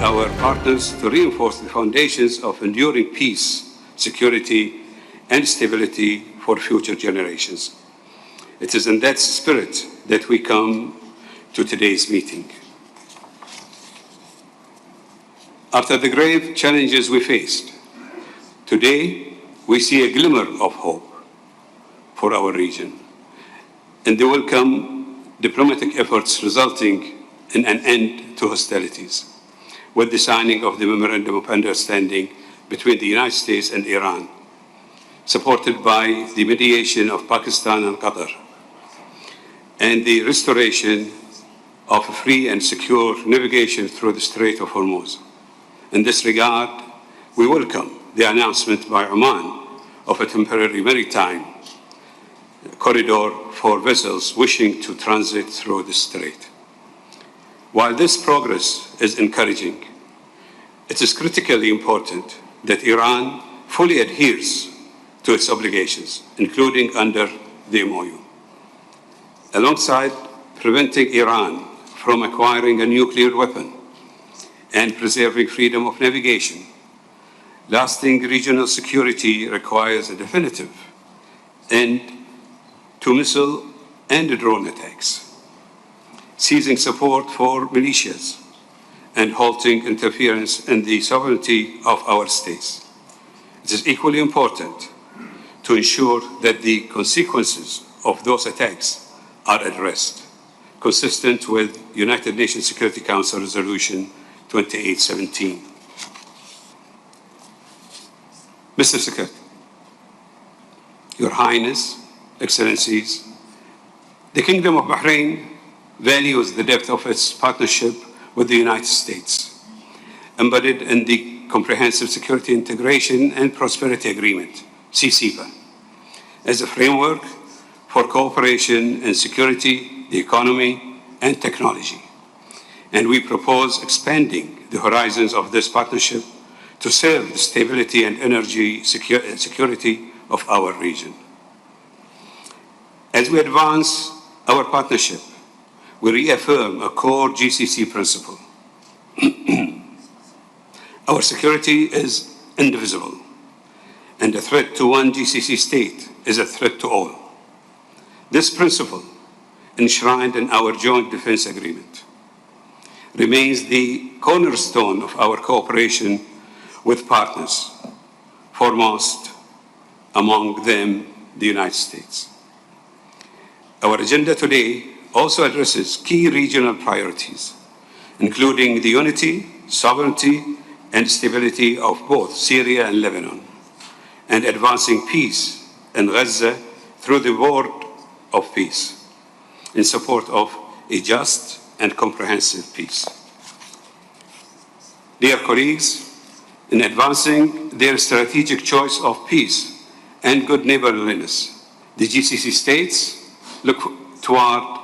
our partners to reinforce the foundations of enduring peace, security, and stability for future generations. It is in that spirit that we come to today's meeting. After the grave challenges we faced, today we see a glimmer of hope for our region and the welcome diplomatic efforts resulting in an end to hostilities with the signing of the Memorandum of Understanding between the United States and Iran, supported by the mediation of Pakistan and Qatar, and the restoration of free and secure navigation through the Strait of Hormuz. In this regard, we welcome the announcement by Oman of a temporary maritime corridor for vessels wishing to transit through the Strait. While this progress is encouraging, it is critically important that Iran fully adheres to its obligations, including under the MOU. Alongside preventing Iran from acquiring a nuclear weapon and preserving freedom of navigation, lasting regional security requires a definitive end to missile and drone attacks, ceasing support for militias, and halting interference in the sovereignty of our states. It is equally important to ensure that the consequences of those attacks are addressed, consistent with United Nations Security Council Resolution 2817. Mr. Secretary, Your Highness, Excellencies, the Kingdom of Bahrain values the depth of its partnership with the United States, embedded in the Comprehensive Security Integration and Prosperity Agreement, CCPA, as a framework for cooperation in security, the economy, and technology. And we propose expanding the horizons of this partnership to serve the stability and energy security of our region. As we advance our partnership, we reaffirm a core GCC principle. Our security is indivisible, and a threat to one GCC state is a threat to all. This principle, enshrined in our joint defense agreement, remains the cornerstone of our cooperation with partners, foremost among them the United States. Our agenda today also addresses key regional priorities, including the unity, sovereignty, and stability of both Syria and Lebanon, and advancing peace in Gaza through the Board of Peace in support of a just and comprehensive peace. Dear colleagues, in advancing their strategic choice of peace and good neighborliness, the GCC states look toward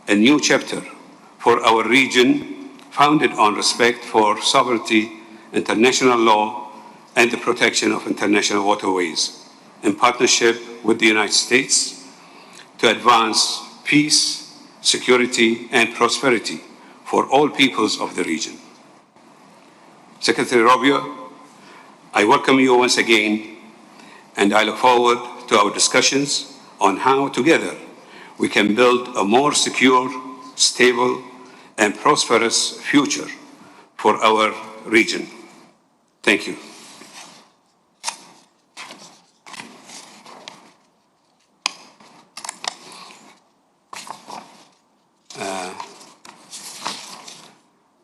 a new chapter for our region founded on respect for sovereignty, international law, and the protection of international waterways, in partnership with the United States to advance peace, security, and prosperity for all peoples of the region. Secretary Rubio, I welcome you once again, and I look forward to our discussions on how together we can build a more secure, stable, and prosperous future for our region. Thank you.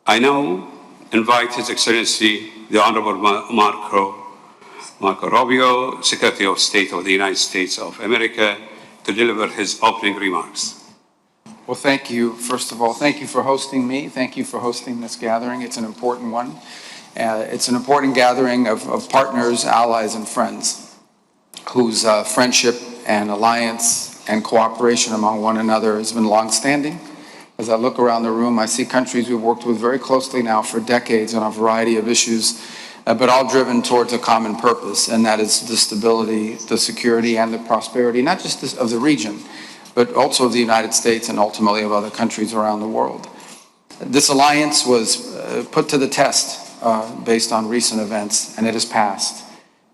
I now invite His Excellency, the Honorable Marco Rubio, Secretary of State of the United States of America, to deliver his opening remarks. Well, thank you. First of all, thank you for hosting me. Thank you for hosting this gathering. It's an important one. It's an important gathering of partners, allies, and friends whose friendship and alliance and cooperation among one another has been longstanding. As I look around the room, I see countries we've worked with very closely now for decades on a variety of issues, but all driven towards a common purpose, and that is the stability, the security, and the prosperity, not just of the region, but also of the United States and ultimately of other countries around the world. This alliance was put to the test based on recent events, and it has passed,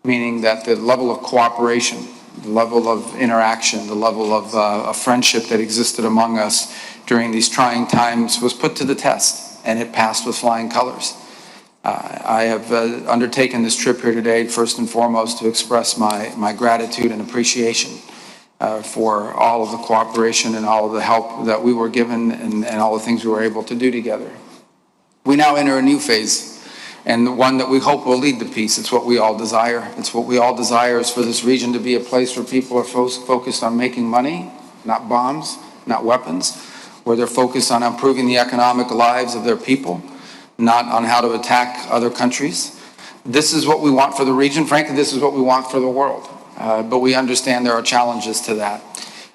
meaning that the level of cooperation, the level of interaction, the level of friendship that existed among us during these trying times was put to the test, and it passed with flying colors. I have undertaken this trip here today, first and foremost, to express my gratitude and appreciation for all of the cooperation and all of the help that we were given and all the things we were able to do together. We now enter a new phase, and one that we hope will lead to peace. It's what we all desire. It's what we all desire, is for this region to be a place where people are focused on making money, not bombs, not weapons, where they're focused on improving the economic lives of their people, not on how to attack other countries. This is what we want for the region. Frankly, this is what we want for the world. But we understand there are challenges to that.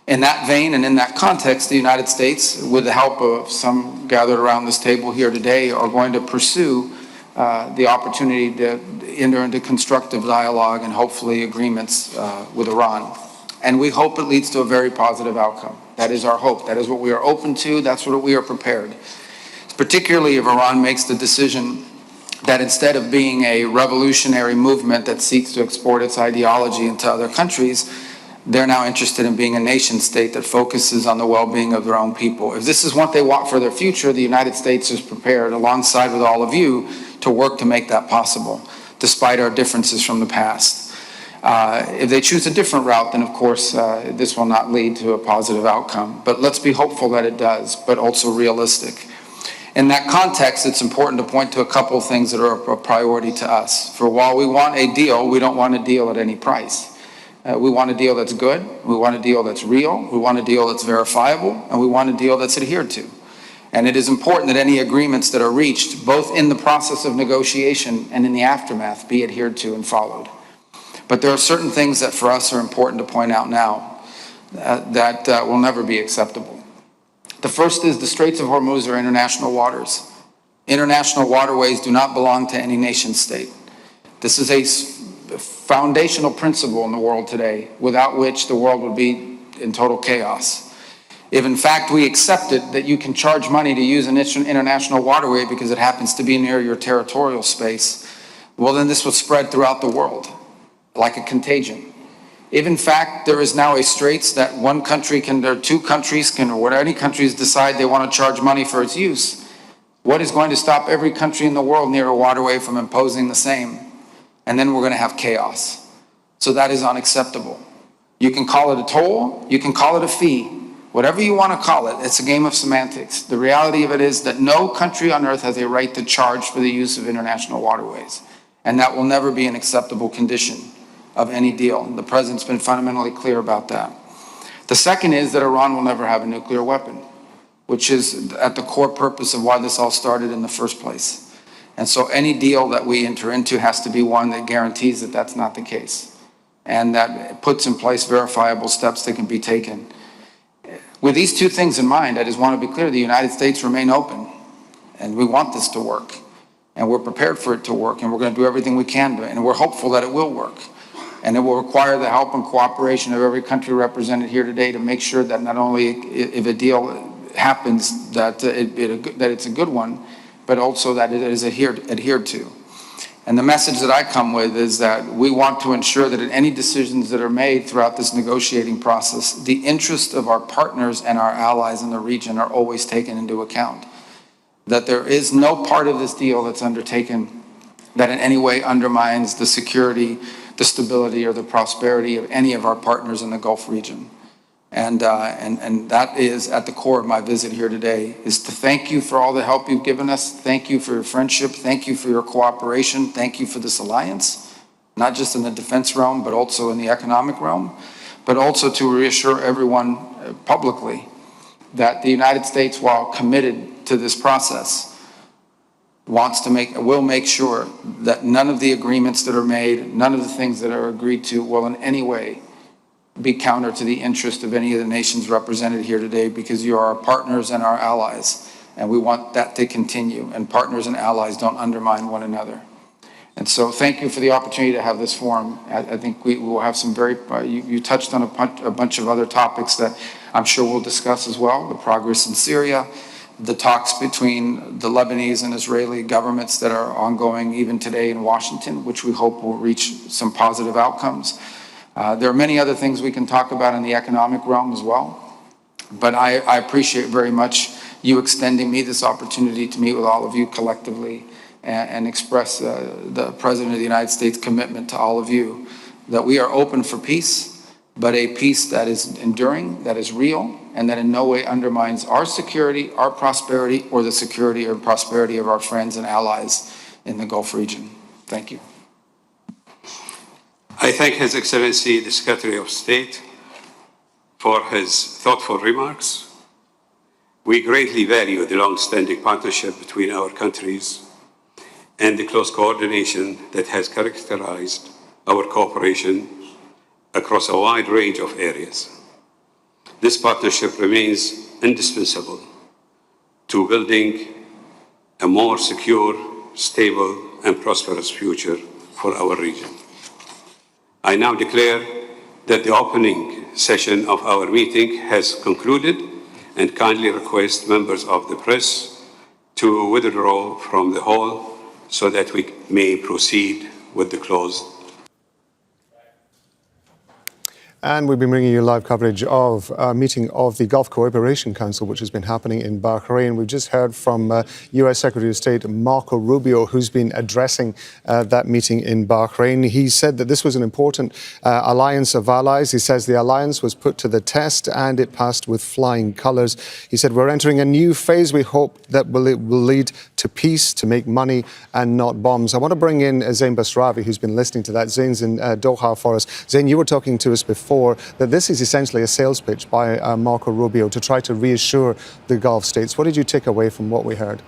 In that vein and in that context, the United States, with the help of some gathered around this table here today, are going to pursue the opportunity to enter into constructive dialogue and hopefully agreements with Iran. And we hope it leads to a very positive outcome. That is our hope. That is what we are open to. That's what we are prepared. Particularly if Iran makes the decision that instead of being a revolutionary movement that seeks to export its ideology into other countries, they're now interested in being a nation state that focuses on the well-being of their own people. If this is what they want for their future, the United States is prepared, alongside with all of you, to work to make that possible, despite our differences from the past. If they choose a different route, then of course this will not lead to a positive outcome. But let's be hopeful that it does, but also realistic. In that context, it's important to point to a couple of things that are a priority to us. For while we want a deal, we don't want a deal at any price. We want a deal that's good, we want a deal that's real, we want a deal that's verifiable, and we want a deal that's adhered to. And it is important that any agreements that are reached, both in the process of negotiation and in the aftermath, be adhered to and followed. But there are certain things that for us are important to point out now that will never be acceptable. The first is the Straits of Hormuz are international waters. International waterways do not belong to any nation state. This is a foundational principle in the world today, without which the world would be in total chaos. If in fact we accepted that you can charge money to use an international waterway because it happens to be near your territorial space, well then this would spread throughout the world like a contagion. If in fact there is now a straits that one country can, or two countries can, or any countries decide they want to charge money for its use, what is going to stop every country in the world near a waterway from imposing the same? And then we're going to have chaos. So that is unacceptable. You can call it a toll, you can call it a fee, whatever you want to call it, it's a game of semantics. The reality of it is that no country on earth has a right to charge for the use of international waterways. And that will never be an acceptable condition of any deal. The President's been fundamentally clear about that. The second is that Iran will never have a nuclear weapon, which is at the core purpose of why this all started in the first place. And so any deal that we enter into has to be one that guarantees that that's not the case, and that puts in place verifiable steps that can be taken. With these two things in mind, I just want to be clear, the United States remain open, and we want this to work, and we're prepared for it to work, and we're going to do everything we can do, and we're hopeful that it will work. And it will require the help and cooperation of every country represented here today to make sure that not only if a deal happens that it's a good one, but also that it is adhered to. And the message that I come with is that we want to ensure that in any decisions that are made throughout this negotiating process, the interest of our partners and our allies in the region are always taken into account. That there is no part of this deal that's undertaken that in any way undermines the security, the stability, or the prosperity of any of our partners in the Gulf region. And that is at the core of my visit here today, is to thank you for all the help you've given us. Thank you for your friendship. Thank you for your cooperation. Thank you for this alliance, not just in the defense realm, but also in the economic realm, but also to reassure everyone publicly that the United States, while committed to this process, will make sure that none of the agreements that are made, none of the things that are agreed to will in any way be counter to the interest of any of the nations represented here today, because you are our partners and our allies, and we want that to continue, and partners and allies don't undermine one another. And so thank you for the opportunity to have this forum. I think we will have some you touched on a bunch of other topics that I'm sure we'll discuss as well, the progress in Syria, the talks between the Lebanese and Israeli governments that are ongoing even today in Washington, which we hope will reach some positive outcomes. There are many other things we can talk about in the economic realm as well, but I appreciate very much you extending me this opportunity to meet with all of you collectively and express the President of the United States' commitment to all of you that we are open for peace, but a peace that is enduring, that is real, and that in no way undermines our security, our prosperity, or the security or prosperity of our friends and allies in the Gulf region. Thank you. I thank His Excellency the Secretary of State for his thoughtful remarks. We greatly value the long-standing partnership between our countries and the close coordination that has characterized our cooperation across a wide range of areas. This partnership remains indispensable to building a more secure, stable, and prosperous future for our region. I now declare that the opening session of our meeting has concluded and kindly request members of the press to withdraw from the hall so that we may proceed with the closed. And we've been bringing you live coverage of a meeting of the Gulf Cooperation Council, which has been happening in Bahrain. We've just heard from U.S. Secretary of State Marco Rubio, who's been addressing that meeting in Bahrain. He said that this was an important alliance of allies. He says the alliance was put to the test and it passed with flying colours. He said, we're entering a new phase. We hope that it will lead to peace, to make money and not bombs. I want to bring in Zain Basravi, who's been listening to that. Zain's in Doha for us. Zain, you were talking to us before that this is essentially a sales pitch by Marco Rubio to try to reassure the Gulf states. What did you take away from what we heard?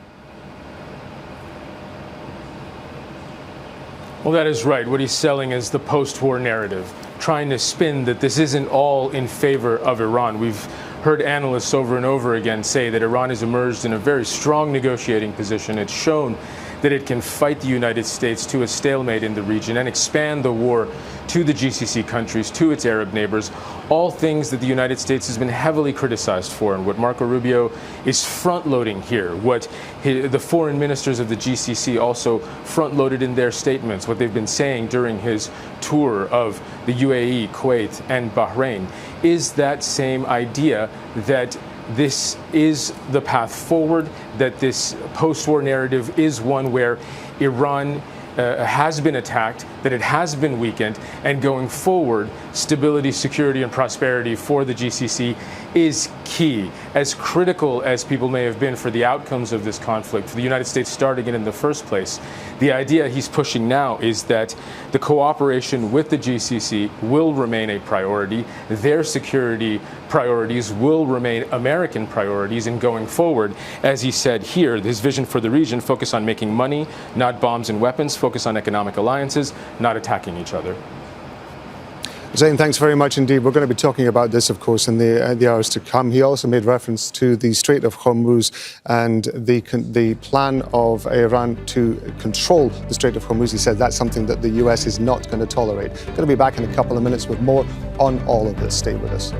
Well, that is right. What he's selling is the post-war narrative, trying to spin that this isn't all in favor of Iran. We've heard analysts over and over again say that Iran has emerged in a very strong negotiating position. It's shown that it can fight the United States to a stalemate in the region and expand the war to the GCC countries, to its Arab neighbors, all things that the United States has been heavily criticized for. And what Marco Rubio is front-loading here, what the foreign ministers of the GCC also front-loaded in their statements, what they've been saying during his tour of the UAE, Kuwait, and Bahrain, is that same idea that this is the path forward, that this post-war narrative is one where Iran has been attacked, that it has been weakened, and going forward, stability, security, and prosperity for the GCC is key. As critical as people may have been for the outcomes of this conflict, for the United States starting it in the first place, the idea he's pushing now is that the cooperation with the GCC will remain a priority. Their security priorities will remain American priorities, and going forward, as he said here, his vision for the region, focus on making money, not bombs and weapons, focus on economic alliances, not attacking each other. Zain, thanks very much indeed. We're going to be talking about this, of course, in the hours to come. He also made reference to the Strait of Hormuz and the plan of Iran to control the Strait of Hormuz. He said that's something that the US is not going to tolerate. Going to be back in a couple of minutes with more on all of this. Stay with us.